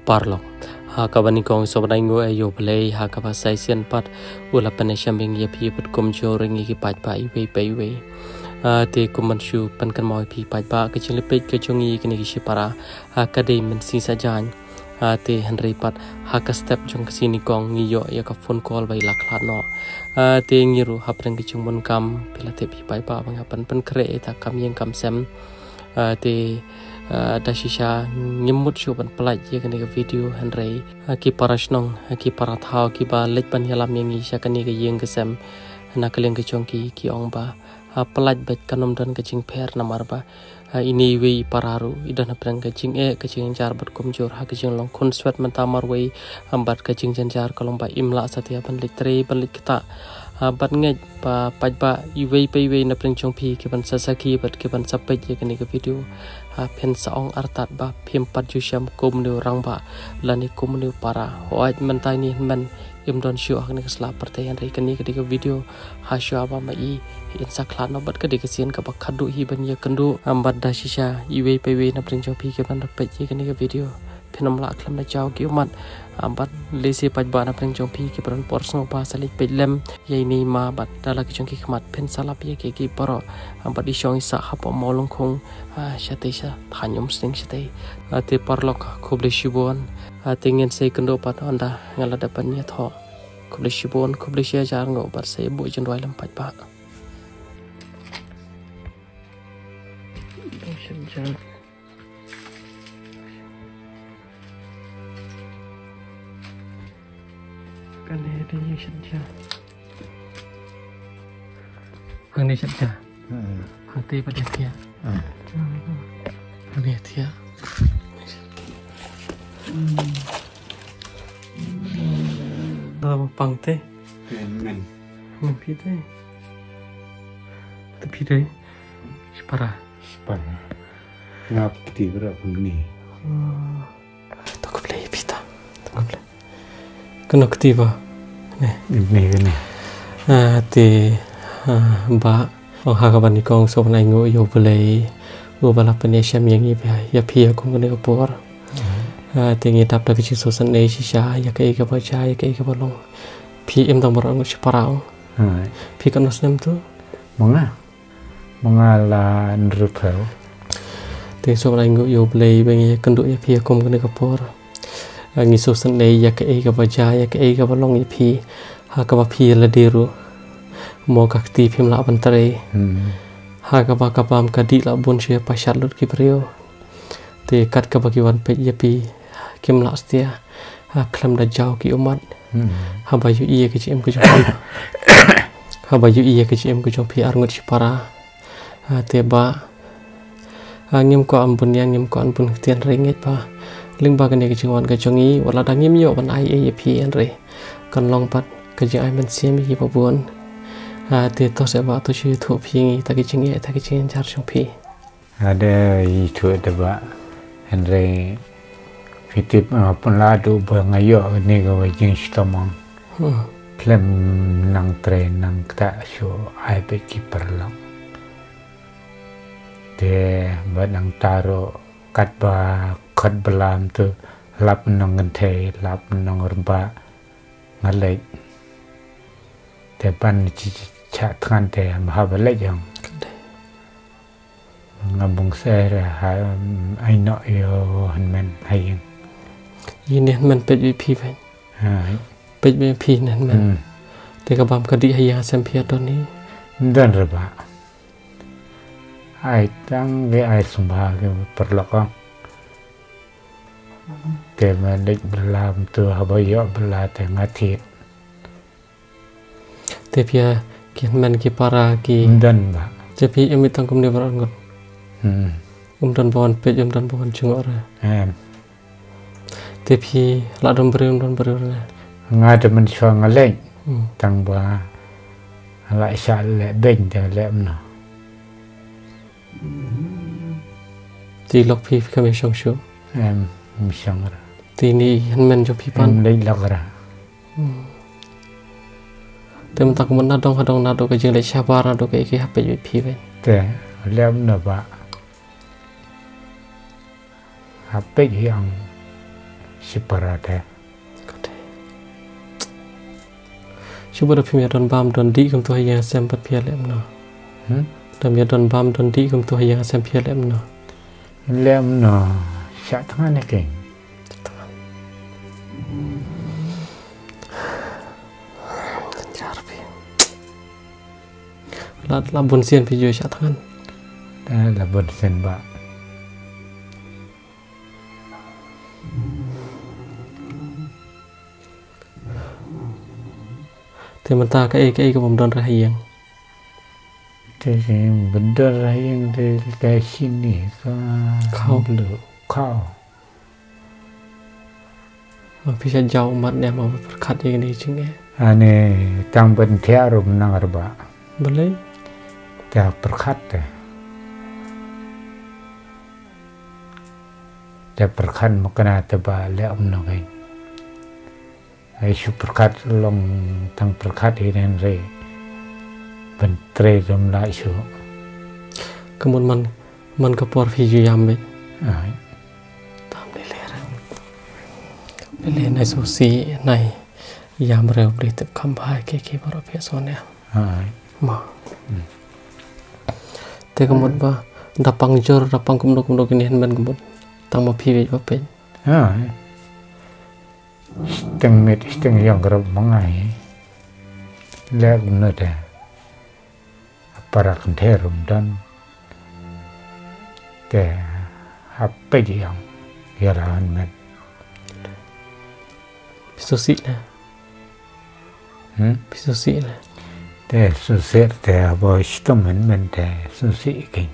parlok ha kabani kong sobrango ayo play ha kabasai sian pat ula panesham bing ye pi pat kum joring ki pat pa iwe pa iwe te kuman shu pan kan moi pi pat ba ke ching lepet ke chungi kini ki para ha kadai men si sajan te Henry pat ha ka step jong kesini kong ngiyo ya ka phone call bai laklat no te ngiru hapreng ki chung mon kam pila te pi pat ba bang pan pan kre ta kam yeng kam sem te dashisha nyemut shu ban pelaj ye kani ka video Henry ki parashnong ki parathau ki ba lech ban yalam yang isha kani ka yeng kesem na kaleng ke chongki ki ong ba pelaj bet kanom dan kecing per namar ba ini wei pararu idan aprang kecing kecing jar bat komjor ha kecing long khun swat mentamar wei ambat kecing janjar kalong ba imla satia ban litre ban lit kita bat ngej ba paj ba iwei pe wei na preng chong phi ke ban sasaki bat ke ban sapet ye kani ka video pen saong artat ba phim pat ju sham kum nu rang ba lani kum nu para hoaj mentai ni men im don shu ak ni kesla partai Henry kani ka video ha shu ba ma i insa khlat no bat ka de kesien ka ba khadu hi ban ye kandu ambat da shisha iwei pe wei na preng chong phi ke ban rapet ye kani ka video phenam la khlam na jaw ki umat ambat lesi paj ba na preng chong phi ke ban porsno ba salik pelem ye ni ma bat dala ki chong ki khmat phen salap ye ke ki paro ambat di shong isa ha pa molong khong shatesha thanyum sing shatei te parlok khoble shibon tingen sei kendo pat anda ngala dapan ya tho khoble shibon khoble sia jar ngo bat sei bo jen roi lam paj ba Hang ni saja. Hati pada dia. Ni dia. Pang teh. Men. Mimpi teh. Tapi deh. Separa. Ngap kiti berapa ni? Tak boleh pita. Tak boleh. Kena ketiba. Ini. Ti ba ông ha kaban ni kong so nai ngo yo belai u bala pene sham yang i ya phia kong ne opor ti ngi tap da ki so san nei shi sha ya kai ka ba cha ya kai ka ba long phi em dong bar ngo parao phi kan nam tu Mga la nrupel. ti so nai ngo yo belai ba ngi kan do ya phia kong ne opor ngi so san nei ya kai ka ba cha ya kai ka ba long ya phi ha ka ba phi la deru mo kakti phim la bantare ha ka ba ka pam ka di la bun she pashat lut ki prio te kat ka ba ki wan pe yapi kim la stia ha khlam da jaw ki umat ha ba yu ie ki chem ku jong ha ba yu ie ki chem ku jong pi ar ngot para te ba ngim ko ampun yang ngim ko ampun tian ringet ba ling ba ka ne ki jong ka jongi wala da ngim yo ban ai e pi en re kan long pat ka ji ai man sim ki ba buon te to se ba to chi thu phi ta ki chinge ta ki chin jar chung phi Ada itu deba Henry fitip penladu bangayo ni ko jing stomong. Plem nang train nang ta sho ai pe ki perlang. Te ba nang taro kat ba khat belam tu lap nang ngenthe lap nang rba ngalai. Te ban chi cha than te ma ba le jang. Ngabung saya ai no yo men hay ini men pe pi pe pi nan men te ka bam ka di hay sem pi to ni dan reba ai tang ge ai sumba ge perlok te ma dek belam tu habayo bela te ngatit te pia ki men ki para ki dan ba te pi emi tang kum ne bar ngot dan bon pe dan bon chungor te pi la dom ber na ngada men so ngale tang ba la sha le ben de le no ti lok pi ka me shong shu mi shang ra ti ni han men jo pi pan le la ra te mtak mon na dong na do ka jing le sha ba ra do ka ki ha pe pi ve te le no ba HP yang separate. Coba dah pihak don bam don di kum tu yang sempat pihak lem no. Dan pihak don bam don di kum tu yang sempat pihak lem no. Lem no, syak tangan ni keng. Lah bun sian video syak tangan. Dah lah bun sen ba. Thì mình ta cái bom don ra hiang. Thì bener yang di kayak sini Kau belum kau. Bisa jauh mat dia mau berkat yang ini cing ya. Ane tang bentia rum nangar ba. Boleh. Dah berkat dah. Dah berkat makna teba lem nangai. Aisyah berkat long tang berkat ini re bentre rum la isu. Kemudian man kepor video yang baik. Tam lelera. Lelera nai susi nai yang berbeda tetap kampai ke baru biasanya. Ma. Te kemudian ba dapang jor dapang kumdok ini hendak kemudian tang mau pilih apa? Seteng yang kerap mengai lek nada para kenterum dan ke apa yang yaran met Susi lah. Susi lah. Te susi te abo istomen mente susi king.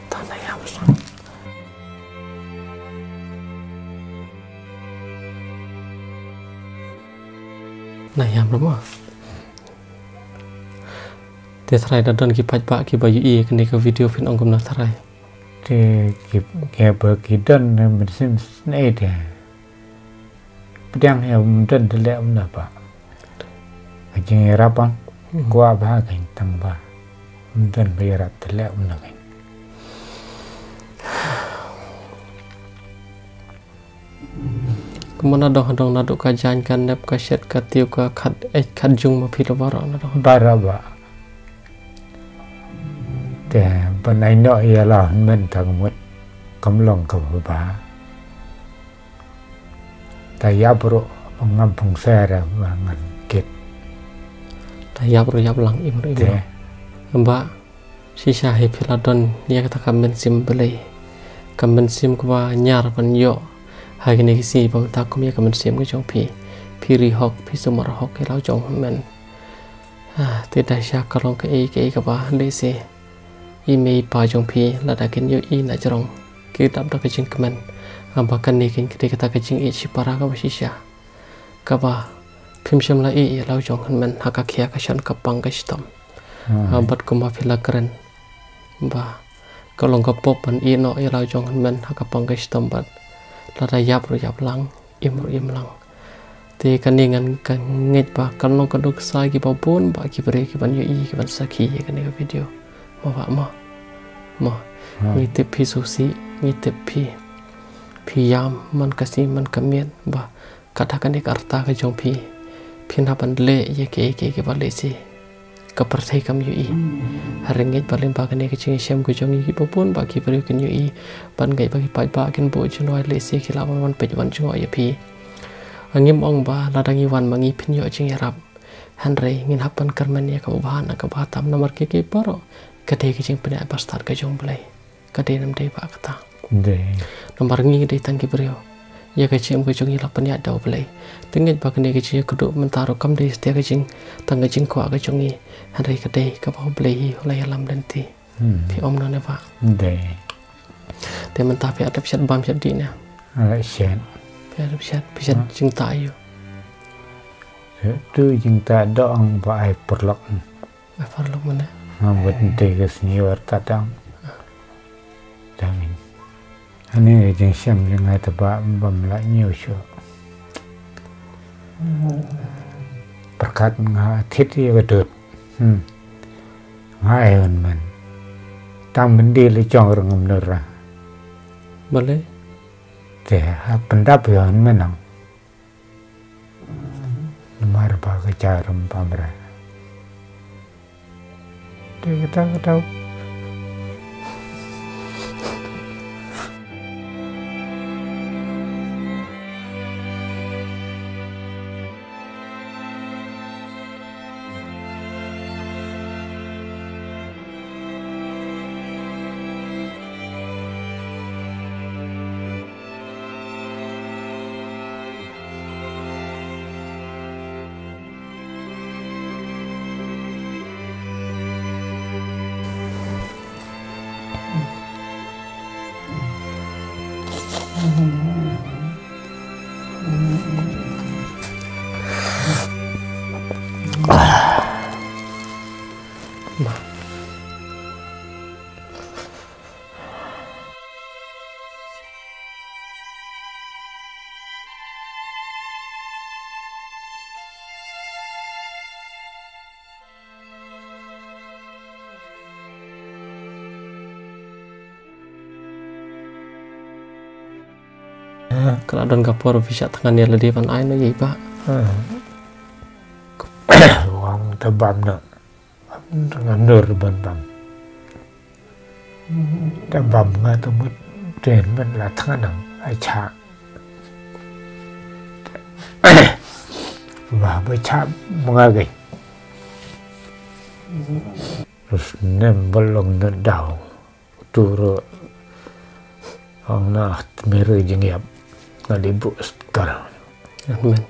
Tanah yang besar. Nah yang berapa? Dia terai dan kipat pak kibayu i kini ke video film ongkom nak terai. Te kip bagi dan mesin snai te. Pedang yang dan telek apa? Kajing rapang gua bahagian tambah dan bayar telek menang. Kemana dong naduk kajian kan nep kaset katiu ka kat jung ma pilo bara na dong. Baraba. Te panai no ialah men tang mut kamlong ka ba. Ta ya bro ngampung sera bangan kit. Ta ya bro ya lang imro. Mbak sisa he piladon dia kata kamen sim beli. Kamen sim kwa nyar pan yo. Hari ini si bang takum ya kamen sim ke jong pi hok pi sumar hok ke lau jong men. Tidak syak kalau ke ba le se. Ime pa jong pi lada ken yo i na jarong. Kita dak ke jing kemen. Bahkan ni ken kita ke jing i para ka sisa. Ka ba pim syam la i lau jong men haka kia ka shan kapang ka stam. Bat ko ma pila keren. Ba kalau ka pop pan i no i lau jong men haka pang ka stam bat. Lada yap lang im lang te kaningan kan nget ba kalau kaduk sai ki babon ba ki bre ki ban yo i ki ban saki ye kan video ma ngitip pi susi ngitip pi yam man kasi man kamian ba katakan ni karta ka jong pi napan le ye ke ba le si ka perthai kam yo i harenget balim ba kan ni ke ching syam ko jong i babon ba ki bre kan yo i ban gai ba ki pai ba kan bo chnoi le si ki la wan pe wan choi ye pi angim ong ba ladangi wan mangi pin yo ching yarap hanre ngin hapan karman ya ka bahan ka batam nomor ke paro kade ke ching pina ba start ka jong blai kade nam dei ba kata nomor ngi dei tang ki brio ya ka chim ko jong i la pan ya dau blai tenget ba kan ni ke chi kudu mentaro kam dei stia ka ching tang ka ching ko ka jong i hanre kade ka ba blai la ya lam dan ti pi om na ne ba te mentah pi adap syat bam syat di na ala syen adap syat bisa ching ta yo tu jing ta dong ba ai perlok mana buat nanti ke senior tatang dangin ani jing syam jing ai taba bam la nyu syo berkat nga thit ye gadut ngai on man tam bendi le chong rong nera boleh te pendap yo menang nomor ba ka jarum pamra te kita keadaan kapor bisa tangan dia ledi pan ain lagi pak wang tebam nak dengan nur ban bam tebam nggak temut den man lah tangan nang aicha và với chạm mengagai terus nem belum nendau turu orang nak merah jengiap ngalibu hospital amen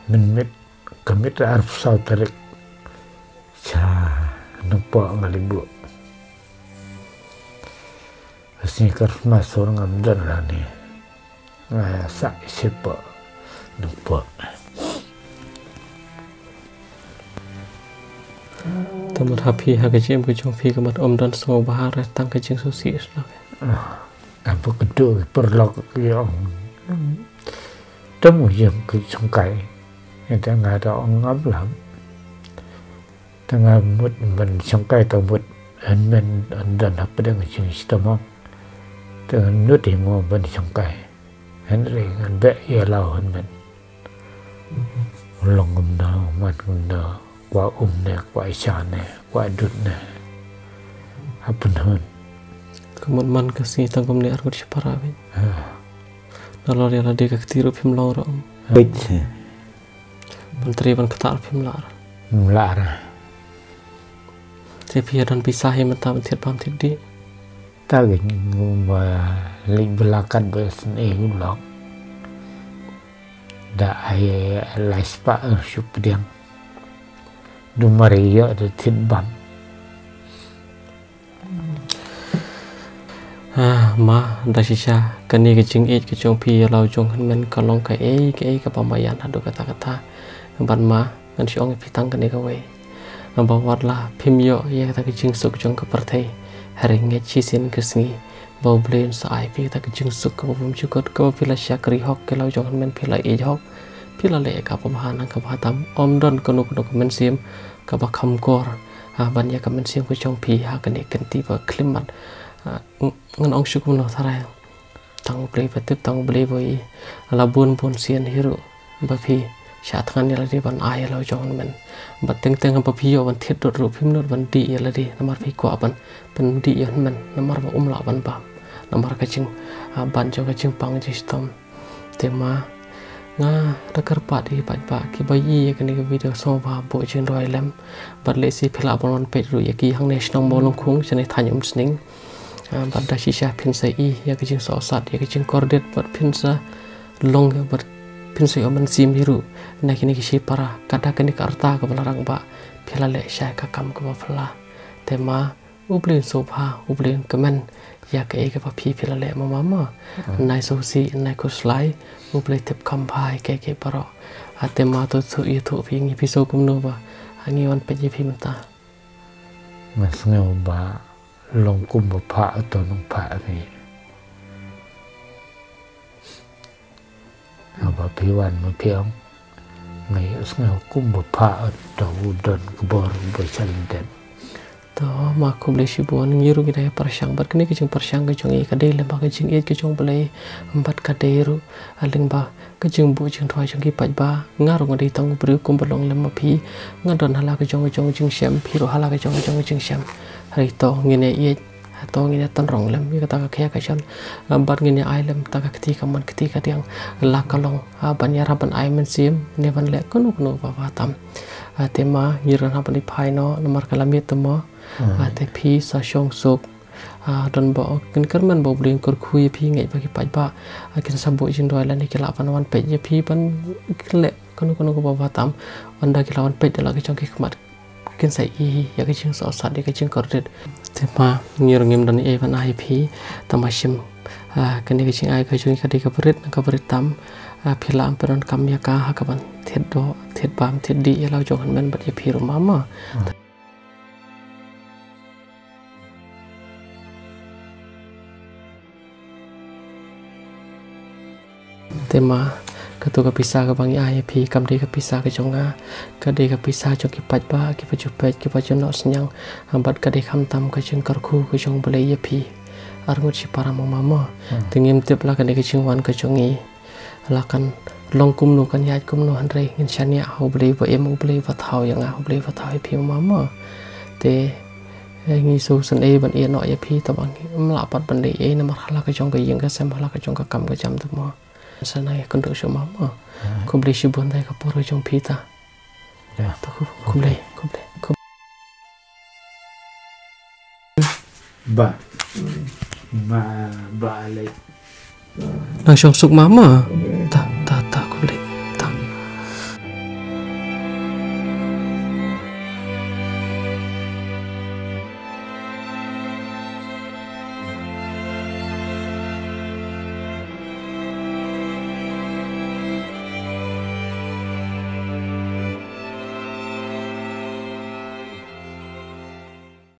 min kemit arif sautarik cha nampak ngalibu asing karma seorang amdan lah ni sak siapa nampak tamat happy hagajem ke jong fi kamat om dan semua bahar tang ke jeng sosial apa kedua perlok yang temu yang ke sungkai yang tengah ada orang ablam tengah mut men sungkai tau mut men dan apa dengan jeng sitamang tengah nut yang ben sungkai Henry ngan be ya lau men long na mat na qua ne qua cha ne qua dut ne apa hun kemudian man kasih tangkum ni arut siparawin nalor ya lade ka ketiru pim lorong bit menteri ban ketal pim lar lar tapi dan pisahi mentam tiap pam di ta ngumba ling belakan besen ulok da ai laispa supdiang dumaria de tinbam ma da sisa kani ke jing ke jong pi lau jong men kalong ka ke pamayan adu kata-kata ban ma kan siong pitang kani ka we ambawat lah pim yo ya kata ke jing suk jong ka partai hari nge chisin kesni bau blend sai pi ta ke jing suk ka bum chukot ka pila syakri hok ke lau jong men pila e hok pila le ka pamahan ka batam om don kono dokumen sim ka ba kham kor ban ya ka men sim ko jong pi ha kani kenti ba klimat ngan ong syukum no tharai tang play patip tang play boy labun pun sian hiru bapi syatkan ya ladi ban ay lau jong men bateng teng apa pio ban thiet dot ru phim not ban di ya ladi namar phi ko ban pen di ya men namar ba la ban ba namar ka ching ban jong ka ching pang ji stom tema nga rakar pa di pa ki bayi ya kani video so ba bo chen roi lam bat le si phila bon pe ru ya ki hang national molong khung chane thanyum sning pada sisa pinsa ya kecing sosat ya kecing kordet buat pinsa long ya buat pinsa yang mensim biru nak ini kisi para kada kini karta ke belarang ba pila le syai kakam ke bafla tema ublin sopa ublin kemen ya ke ke papi pila le mama nai sosi nai kuslai ublin tip kampai ke paro tema tu itu pingi piso kumno ba hangi wan peji pimta mas ngau ba long kum pa to nong pa ni apa piwan ma piang ngai ngau kum pa to don kubor bo chalden to ma kum le shibon ngiru gida parsyang bat kene kejeng parsyang kejong e kadai le ba kejeng e kejong belai empat kadai ru aling ba kejeng bu jeng thoi jeng ki paj ba ngarung ngai tong bru kum belong le ma phi ngadon hala kejong jeng syam phi ro hala kejong jeng syam hari to ngine e to ngine ton rong lem mi kata ka khya ka chan bat ngine ai lem ta ka kti kaman kti ka tiang la kalong ban ya raban ai men sim ne ban le kunu ba tam tema ngiran ha ban phai no nomor kalamit temo te phi sa shong suk don bo kin kerman bo bling kor khui phi ngai ba ki pai ba kin sa bo jin roi la ni kila pan wan pe ye phi pan le kanu ko ba tam anda kila wan pe la ki chong ki kmat kin sai i ya ki ching so sa de ki ching kor ret te ma ngir ngim don e ban ai phi tamashim kin ki ching ai ka chung ka de ka brit tam phi la am peron kam ya ka ha ka ban thet do thet bam thet di ya la jong han men bat ye phi ro mama tema katu ka pisah ka bangi ai phi kam de ka pisah ka chonga ka de ka pisah chong ki pat ba ki pa chu pet ki pa chu no snyang ambat ka de kham tam ka ching kar khu ka chong bale ye phi arngut chi para mama tingim tep la ka de ka ching wan ka chongi la kan long kum no kan yat kum no han re ngin chania ho bale ba em bale ba thau yang ho bale ba thau phi mama te ngi so san e ban e no ye phi ta bang la pat ban de e na ma khala ka chong ka yeng ka sem hala ka chong ka kam ka jam tu mo sana ya kendo so mama kumble shibon dai ka poro jong pita ya to kumble ba ba le nang suk mama